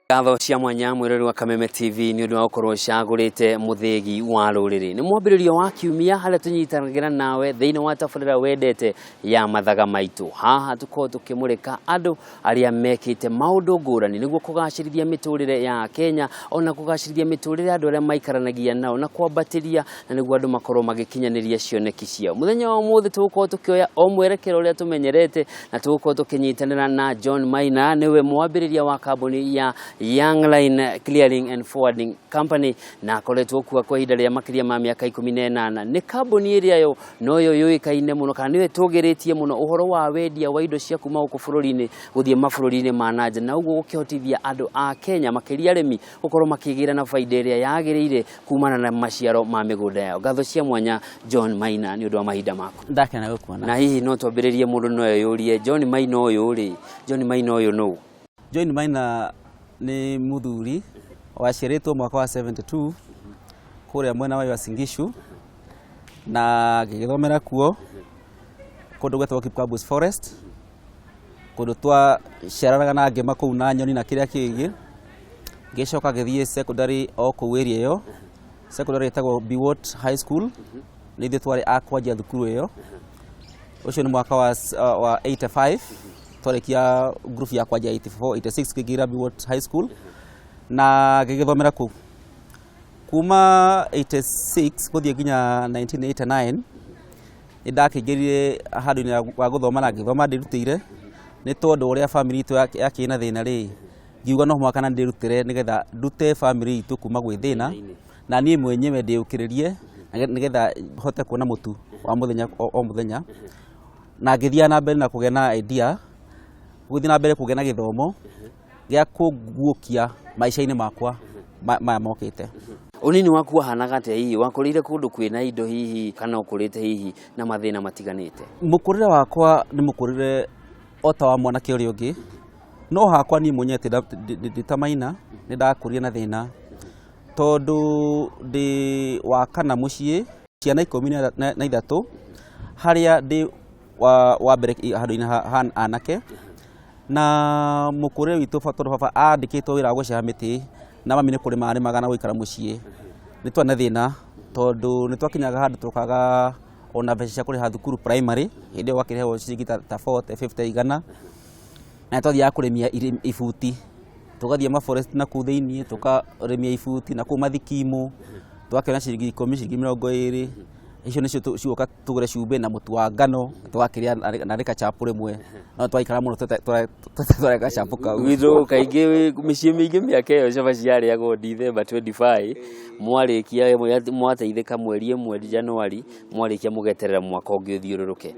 Gatho cia mwanya mwirori wa Kameme TV ni undu wa ukorwo cagurite muthegi wa ruriri ni mwambiririo wa kiumia haria tunyitanagira nawe thiini wa tabarira wendete ya mathaga maitu haha tuko tukimurika andu aria mekite maundu ngurani niguo kugacirithia miturire ya Kenya ona kugacirithia miturire andu aria maikaranagia nao na kwambatiria na niguo andu makorwo magikinyaniria cioneki ciao muthenya wa umuthi tuko tukioya o mwerekero uria tumenyerete na tuko tukinyitanira na John Maina niwe mwambiriria wa kambuni ya Young Line Clearing and Forwarding Company na akoretwo kuwa kwa ihinda rĩa makiria ma miaka 18 ni kambuni iria yo noyo yuikaine muno kana niwe tugiritie muno uhoro wa wendia wa indo cia kuma guku bururi-ini guthie mabururi-ini ma nanja na uguo gukihotithia andu a Kenya makiria arimi gukorwo makigira na faida iria yagiriire kumana na maciaro ma migunda yao. Gatho cia mwanya John Maina ni undu wa mahinda maku ndakena gukuona na hihi no twambiririe mundu noyo yurie John Maina uyu ri John Maina uyu no John Maina ni muthuri waciaritwo mwaka wa 72 kuria mwena wa Uasin Gishu na gigithomera kuo kundu gwetwo Kipkabus Forest kundu twa shararaga na ngema kuu na nyoni na kiria kingi gicoka githie secondary o kuu area yo secondary etagwo Biwott High School ni thwe twari akwanjia thukuru iyo ucio ni mwaka wa 85 twarekia group ya kwanja 84 86 kigira Biwott High School na gigithomera ku kuma 86 kuthie ginya 1989 indakigirire handu-ini wa guthoma na ngithoma ndirutire ni tondu uria family itu yakina thina ri ngiuga no mwaka na ndirutire nigetha ndute family itu kuma gwi thina na nie mwenyewe ndiukiririe nigetha hote kuona mutu wa muthenya o muthenya na ngithia na mbere na kugena idea guthii na mbere kugena githomo gia kuguokia maisha-ini makwa maya mokite. Unini waku hanaga atia hihi wakurire kundu kwina indo hihi kana ukurite hihi na mathina matiganite? Mukurire wakwa ni mukurire ota wa mwanake uria ungi no hakwa ni munyete nditamaina ni ndakuria na thina tondu ndi wakana mucii ciana 13 haria ndi wa mbere handu-ini ha anake na mukure witu baba andikitwo wira gucia miti na mami ni kurima ari magana guikara mucii ni twana thina tondu ni twakinyaga handu tukaga ona mbeca cia kuriha thukuru primary hindi wakirehwo ciringi ta 40 50 igana na twathia kurimia ibuti tugathie ma forest na ku thiini tukarimia ibuti na ku mathikimu twakiona ciringi 10 ciringi 20 icio nicio ciuka tugure cumbe na mutu wa ngano twakiria na rika chapu rimwe no twaikara muno twareka chapu ka wizo kaingi micii mingi miaka iyo caba ciariagwo December 25 mwarikia mwateithika mweri 1 January mwarikia mugeterera mwaka ungi uthiururuke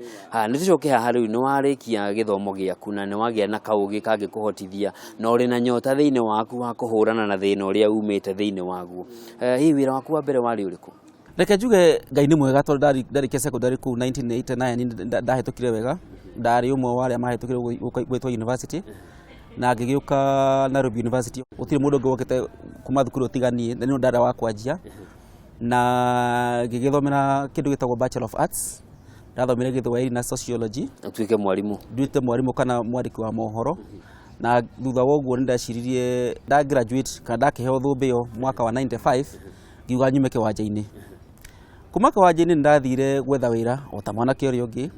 ni tucoke haha riu ni warikia githomo giaku na ni wagia na kaugi kangi kuhotithia na uri na nyota thiini waku wa kuhurana na thina uria umite thiini waguo hihi wira waku wa mbere wari uriku? Reke njuge Ngai ni mwega tondu ndarikia secondary ku 1989 ndahetukire wega ndari umwe wa aria mahetukire gwitwa university na ngigiuka Nairobi University utire mundu ngokete kuma thukuru utiganie ni ndara wa kwanjia na ngigithomera kindu gitagwo Bachelor of Arts ndathomire Githwairi na Sociology tuike mwarimu nduite mwarimu kana mwandiki wa mohoro na thutha wa uguo ndashiririe nda graduate kana ndakiheo thumbi mwaka wa 95 ngiuga nyume kiwanja-ini kuma kiwanja-ini ndathire gwetha wira o ta mwanake uria ungi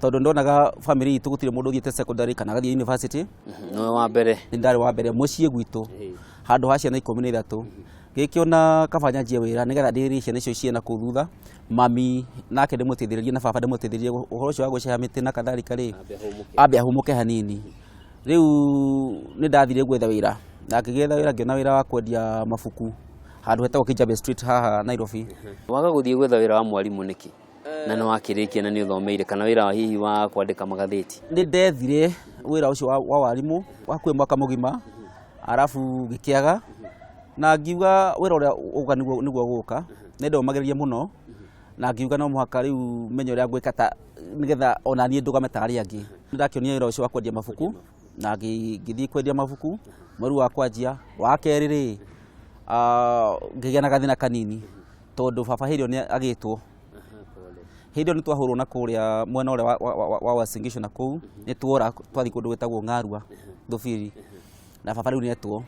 tondu ndonaga family itu gutire mundu uthiete secondary kana gathie university no wa mbere ni ndari wa mbere mucii gwitu handu ha ciana 13 gikiona kabanya njie wira nigetha ndiri ciana icio ciena ku thutha mami nake ndimutithiririe na baba ndimutithiririe uhoro ucio wa guceha miti na kadhalika ri ambe ahumuke hanini riu ni ndathire gwetha wira na ngigetha wira ngiona wira wa kwendia mabuku handu hetagwo Kijabe Street haha Nairobi. Waga guthie gwetha wira wa mwarimu niki na no wakirikia na ni uthomeire kana wira wa hihi wa kwandika magatheti? Ni ndethire wira ucio wa warimu wa kwe mwaka mugima arafu gikiaga na ngiuga wira uria uga niguo guka ni ndomagereria muno na ngiuga no muhaka riu menyo ria gwika ta nigetha ona nie ndugame ta aria angi ndakionia wira ucio wa kwendia mabuku na ngithie kwendia mabuku mweri wa kwanjia wa keri ri ngigena gathina kanini tondu baba hirio ni agitwo hirio ni twahurwo na kuria mwena uria wa Uasin Gishu na kuu ni twora twathi kundu gwetagwo Ngarua Thufiri na baba riu ni etwo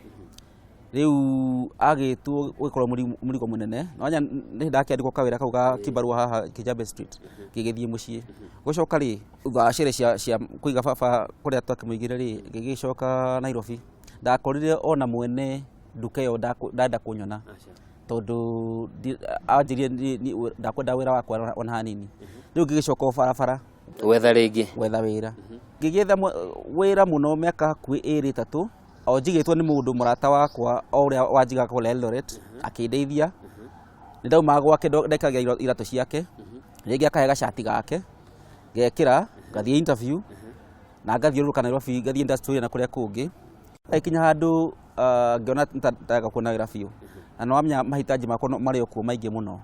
riu agitwo gukorwo murigo munene nonya ni ndakiandikwo kawira kau ga kibarua haha Kijabe Street gigithie mucii gucoka ri thutha cire cia kuiga baba kuria twakimuigire ri gigicoka Nairobi ndakorire ona mwene nduka yo ndanda kunyona tondu anjirie ndakwenda wira wakwa ona hanini riu gigicoka barabara wetha ringi wetha wira gigietha wira muno miaka hakuhi 2-3 o njigitwo ni mundu murata wakwa uria wanjiga kwa Eldoret akindeithia nindauma gwake ndekagia iratu ciake ringi akahe gacati gake gekira ngathie interview na ngathiuruka Nairobi ngathie industry na kuria kungi aikinya handu ngiona ntaga kuona wira biu na no amenya mahitaji makwa mari okuo maingi muno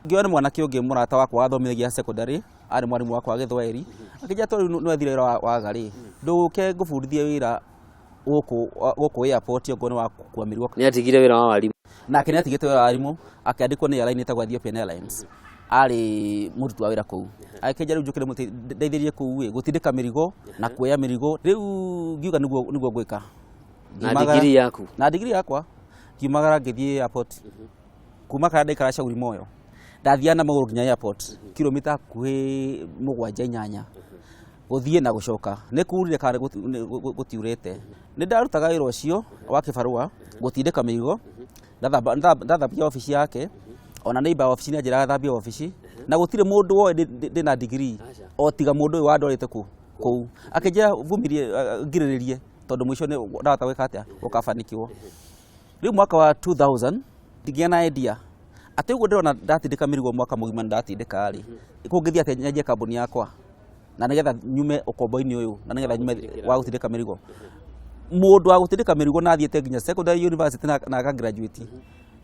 ngiona mwana kiungi murata wakwa athomithagia secondary ari mwarimu wakwa Githweri akija to no thire wira wa gari nduke ngubundithie wira guku airport yo ngone wa kuamirwo ni atigire wira wa warimu na kene atigite wira wa warimu akiandikwo ni airline ta gwa Ethiopian Airlines ari murutu wa wira kuu akija riu njukire ndeithirie kuu gutindika mirigo na kuoya mirigo riu ngiuga niguo gwika na degree yakwa kiumagara ngithie airport kuma kana ndaikara Shauri Moyo ndathia na maguru nginya airport kilomita kuhi 7-8 guthie na gucoka ni kurire kare gutiurete ni ndarutaga wira ucio wa kibarua gutindika mirigo ndathambia ofisi yake ona neighbor ofisi ni njira thambia ofisi na gutire mundu woe ndina degree o tiga mundu wa ndorete ku akija vumirie ngiriririe tondu mwisho ni ndahota gwika atia ukafanikiwa riu mwaka wa 2000 ndigia na idea ati uguo ndirona ndatindika mirigo mwaka mugima ndatindika ari kungithia ati nyanjie kambuni yakwa na nigetha nyume ukombo-ini uyu na nigetha nyume wa gutindika mirigo mundu wa gutindika mirigo nathiete nginya secondary university na aka graduate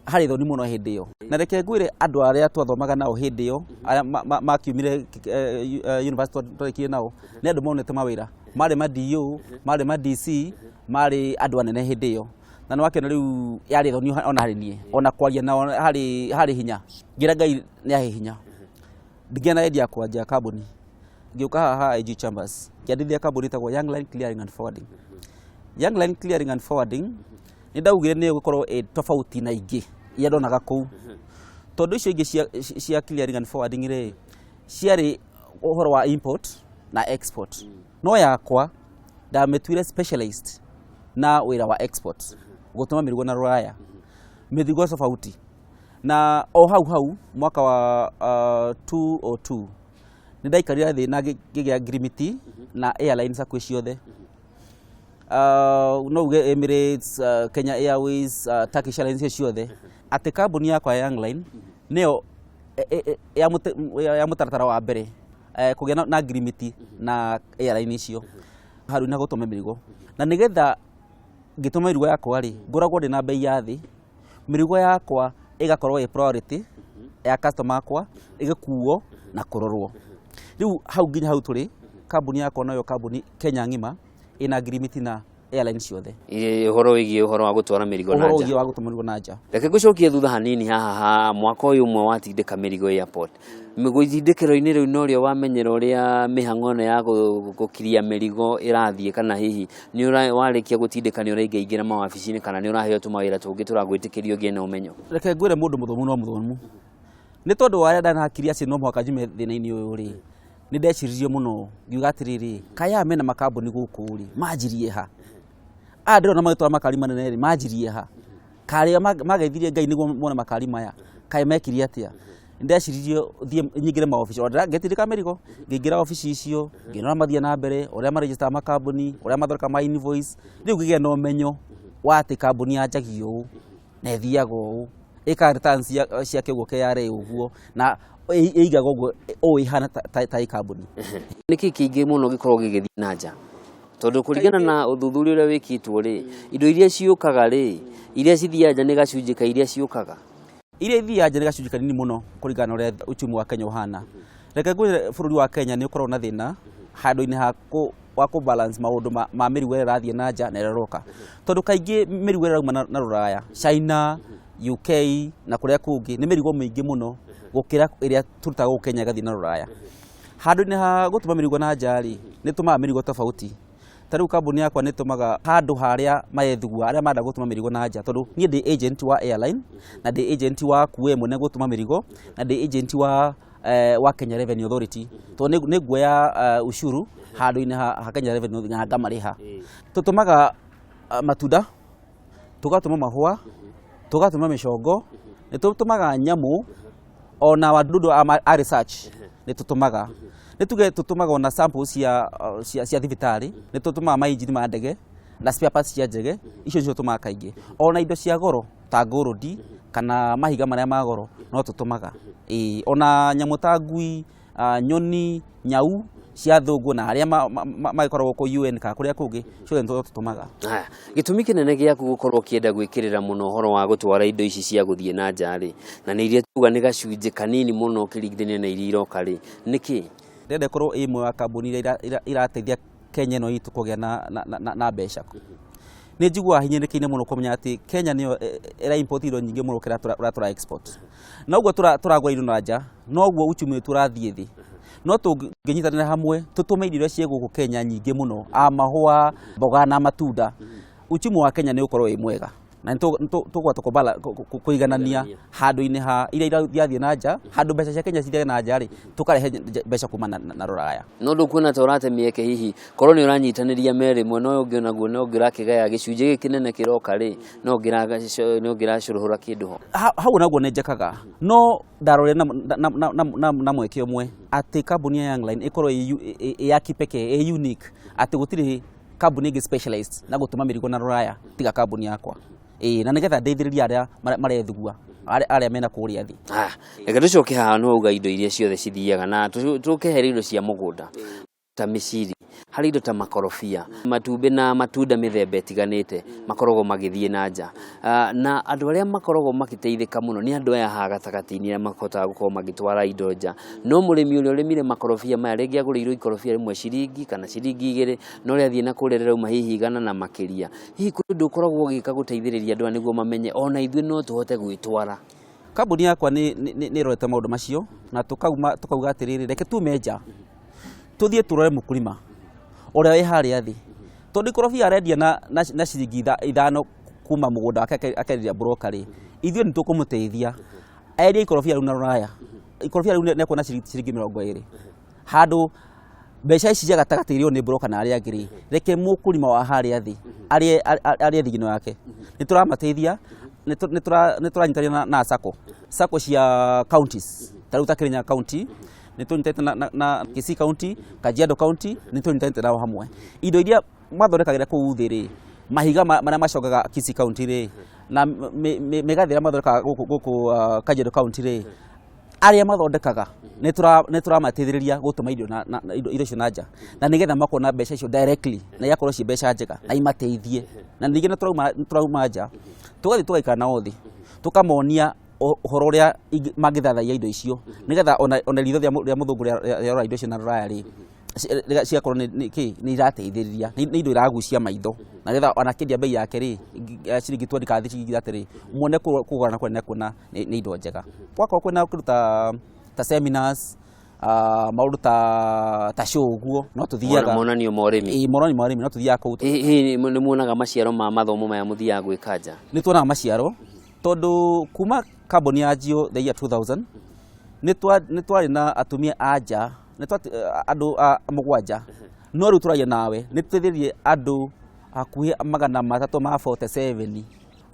hari thoni muno hindi yo na reke ngwire andu aria twathomaga nao hindi yo aria makiumire university twaikire nao ni andu monete mawira mari ma DO mari ma DC mari andu anene hindi yo na no akena riu yari thoni ona hari nie ona kwaria nao hari hinya ngira Ngai ni ahe hinya ndigena idea kwanja kambuni ngiuka haha IG Chambers kiandithia kambuni tagwo Young Line Clearing and Forwarding. Young Line Clearing and Forwarding ni ndaugire ni gukorwo tofauti na ingi ia ndonaga kuu tondu icio ingi cia clearing and forwarding ri ciari uhoro wa import na export no yakwa ndametuire specialized na wira wa export gutuma mirigo na Ruraya mithigo tofauti na o hau mwaka wa 2002 ni ndaikarira thi na gigia agreement na airlines akwi ciothe no uge Emirates Kenya Airways Turkish Airlines ciothe ati kambuni yakwa Young Line neo ya mutaratara wa mbere kugia na agreement na airline icio haru na gutuma mirigo na nigetha ngituma mirigo yakwa ri ngoragwo ndi na bei ya thi mirigo yakwa igakorwo priority ya customer akwa igakuo na kurorwo riu hau nginya hau turi kambuni yakwa nayo kambuni Kenya ngima ina agreement na airline ciothe uhoro wigie uhoro wa gutwara mirigo na nja uhoro wigie wa gutwara mirigo na nja reke gucokie thutha hanini haha mwaka uyu umwe watindika mirigo airport migwithindikiro-ini riu no rio wamenyera uria mihango no ya gukiria mirigo irathie kana hihi ni warikia gutindika ni uraingira mawabici-ini kana ni uraheo tumawira tungi turagwitikirio ngie na umenyo reke ngwire mundu muthomu no muthomu ni tondu waria ndanakiria ci no mwaka jume thina-ini uyu ri ni ndeciririe muno ngiuga atiriri kaya mena makambuni guku ri manjirie ha ndirona magitwara makari manene ri manjirie ha karia mageithirie Ngai niguo mona makari maya kai mekirie atia ndeciririe thie nyingire maofici ora ngetindika mirigo ngingira ofici icio nginora mathia na mbere uria maregister makambuni uria mathoreka ma invoice riu ngigia no menyo wa ati kambuni yanjagio na ethiaga uu ika returns cia kiguo KRA uguo na eigaga uguo o ihana ta kambuni niki kiingi muno gikorwo gigithii na nja tondu kurigana na uthuthuria uria wikitwo ri indo iria ciukaga ri iria cithia nja ni gacunjika iria ciukaga iria ithia nja ni gacunjika nini muno kurigana uria uchumi wa Kenya uhana reke ngwire bururi wa Kenya ni ukorwo na thina handu-ini ha wa ku balance maundu ma mirigo ira rathie na nja na iroka tondu kaingi mirigo ira rauma na Ruraya China UK na kuria kungi ni mirigo mingi muno gukira iria turutaga Kenya gathie na Ruraya handu-ini ha gutuma mirigo na nja ri ni tuma mirigo tofauti Tariu kambuni yakwa nĩ tumaga handũ harĩa maethugua arĩa manda gũtuma mĩrigo na nja, tondũ niĩ ndĩ agent wa airline na ndĩ agent wa kuwe mwene gũtuma mĩrigo na ndĩ agent wa Kenya Revenue Authority, to nĩ nguoya ushuru handũ-inĩ ha Kenya Revenue na ngamarĩha. Tũtũmaga matunda, tugatuma mahũa, tugatuma mĩcongo, nĩ tũtũmaga nyamũ ona wadudu a research nĩ tũtũmaga. Nĩ tuge tũtũmaga ona samples cia thibitarĩ, nĩ tũtũmaga mainjini ma ndege na spare parts cia ndege, icio nĩcio tũtũmaga kaingĩ. Ona indo cia goro ta gold kana mahiga marĩa ma goro no tũtũmaga. Ona nyamũ ta ngui, nyoni, nyau cia thũngũ na arĩa magĩkoragwo kũ UN ka kũrĩa kũngĩ ciothe nĩ tũtũmaga. Gĩtũmi kĩnene gĩaku gũkorwo ũkĩenda gwĩkĩrĩra mũno ũhoro wa gũtwara indo ici cia gũthiĩ na nja-rĩ, na nĩ iria tuga nĩ gacunjĩ kanini mũno ũkĩringithania na iria iroka-rĩ, nĩkĩ? Ndĩrenda ĩkorwo ĩmwe wa kambuni iria irateithia Kenya ĩno itũ kũgĩa na mbeca. Nĩ njiguaga hinyĩrĩrĩkĩire mũno kũmenya atĩ Kenya nĩyo ĩra-import indo nyingĩ mũno ũrĩa tũra-export. Na ũguo tũragũra indo na nja, noguo uchumi witũ ũrathiĩ thĩ. No tũngĩnyitanĩra hamwe tũtũme indo iria ciĩ gũkũ Kenya nyingĩ mũno, mahũa, mboga na matunda, uchumi wa Kenya nĩ ũkorwo wĩ mwega. Na tũkũhota kũiganania handũ-inĩ ha iria irathiĩ na nja, handũ mbeca cia Kenya cithiĩ na nja-rĩ, tũkarehe mbeca kuma na rũraya. No ndũkuona ta ũrate mĩeke hihi korwo nĩ ũranyitanĩria merĩ ĩmwe no ũngĩ onaguo no ũngĩrakĩgaya gĩcunjĩ gĩkĩ kĩnene kĩroka-rĩ, no ũngĩracũrũra kĩndũ ho? Hau naguo nĩ njakaga, no ndarore na mweke ũmwe atĩ kambuni ya Young Line ĩkorwo ya kipekee, ĩ unique, atĩ gũtirĩ kambuni ĩngĩ specialized na gũtuma mĩrigo na rũraya tiga kambuni yakwa. Na nĩgetha ndeithĩrĩria arĩa marethugua arĩa mena kũrĩa thĩ. Reke tũcoke haha no uga indo iria ciothe cithiaga na tũkehere indo cia mũgũnda ta mĩciri, harĩ indo ta makorobia, matumbĩ na matunda mĩthemba ĩtiganĩte makoragwo magĩthiĩ na nja. Na andũ arĩa makoragwo magĩteithĩka mũno nĩ andũ aya haha gatagatĩ-inĩ arĩa mahotaga gũkorwo magĩtwara indo nja. No mũrĩmi ũrĩa ũrĩmire makorobia maya rĩngĩ agũrĩirwo ikorobia rĩmwe ciringi kana ciringi 2, no rĩa thiĩ na kũrĩa rĩrauma hihi 100 na makĩria. Hihi kũrĩ ũndũ ũkoragwo ũgĩka gũteithĩrĩria andũ nĩguo mamenye ona ithuĩ no tũhote gwĩtwara? Kambuni yakwa nĩ ĩrorete maũndũ macio na tũkauga atĩrĩrĩ, reke tume nja tuthiĩ tũrore mũkulima ũrĩa wĩ harĩa thĩ, tondũ ikorobia arendia na ciringi 5 kuma mũgũnda wake akendia broker-rĩ, ithuĩ nĩ tũkũmũteithia endia ikorobia rĩu na rũraya. Ikorobia rĩu nĩ ekuona ciringi 20 handũ mbeca ici cia gatagatĩ irio nĩ broker na arĩa angĩ-rĩ, reke mũkulima wa harĩa thĩ arĩa thigino yake. Nĩ tũramateithia, nĩ tũranyitanĩra na sacco cia counties, ta rĩu ta Kirinyaga County nĩ tũnyitanĩte na Kisii County, Kajiado County nĩ tũnyitanĩte nao hamwe. Indo iria mathondekagĩra kũu thĩ-rĩ, mahiga marĩa macokaga Kisii County-rĩ na mĩgathĩ ĩrĩa mathondekaga gũkũ Kajiado County-rĩ, arĩa mathondekaga nĩ tũramateithĩrĩria gũtũma indo icio na nja, na nĩgetha makona mbeca icio directly na igakorwo ci mbeca njega na imateithie. Na ningĩ nĩ tũrauma nja tũgathiĩ tũgaikara nao thĩ tũkamonia ũhoro ũrĩa mangĩthathaiya indo icio, nĩgetha ona ritho rĩa mũthũngũ rĩarora indo icio na rũraya-rĩ ciakorwo nĩ irateithĩrĩria, nĩ indo iragucia maitho, na nĩgetha ona kĩendia bei yake-rĩ ciringi 20 kana ciringi 30, muone kũgũra na kwendia kuona nĩ indo njega. Gwakorwo kwĩna kĩndũ ta seminars, maũndũ ta show ũguo no tũthiaga. Monanio ma ũrĩmi. Monanio ma ũrĩmi no tũthiaga kũu. Hihi nĩ muonaga maciaro ma mathomo maya mũthiaga gwĩka nja? Nĩ tuonaga maciaro, tondũ kuma kambuni ya Jio the year 2000 nĩ twarĩ na atumia a nja, andũ 7, no rĩu tũraria nawe nĩ tũteithĩrĩrie andũ hakuhĩ 347.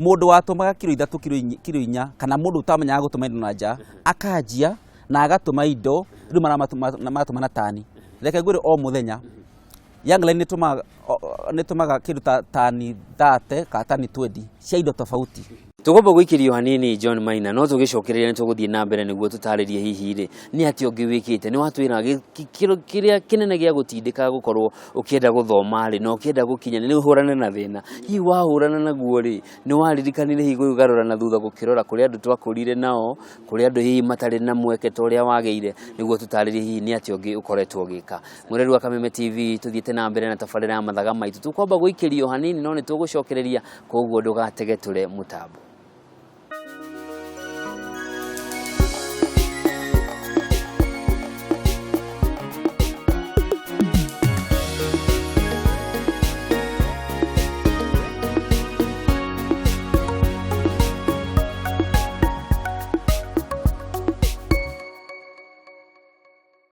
Mũndũ watũmaga kilo 3, kilo 4, kana mũndũ ũtamenyaga gũtũma indo na nja akanjia na agatũma indo rĩu maratũma na tani. Reke ngwĩre o mũthenya Young Line nĩ tũmaga kĩndũ ta tani 30 kana tani 20 cia indo tofauti. Tũgomba gũikĩrio hanini John Maina, no tũgĩcokereria nĩ tũgũthiĩ na mbere nĩguo tũtarĩrie hihi-rĩ nĩ atĩ ũngĩ wĩkĩte. Nĩ watwĩra kĩrĩa kĩnene gĩa gũtindĩka gũkorwo ũkĩenda gũthoma-rĩ na ũkĩenda gũkinya nĩ ũhũrane na thĩna. Hihi wahũrana naguo-rĩ nĩ waririkanire hihi gũgarũra na thutha gũkĩrora kũrĩ andũ twakũrire nao, kũrĩ andũ hihi matarĩ na mweke ta ũrĩa wagĩire, nĩguo tũtarĩrie hihi nĩ atĩ ũngĩ ũkoretwo ũgĩka. Mwĩrori wa Kameme TV tũthiĩte na mbere na tabarĩra ya mathaga maitũ. Tũkwamba gũikĩrio hanini no nĩ tũgũcokereria, koguo ndũgatege tũre mũtambo.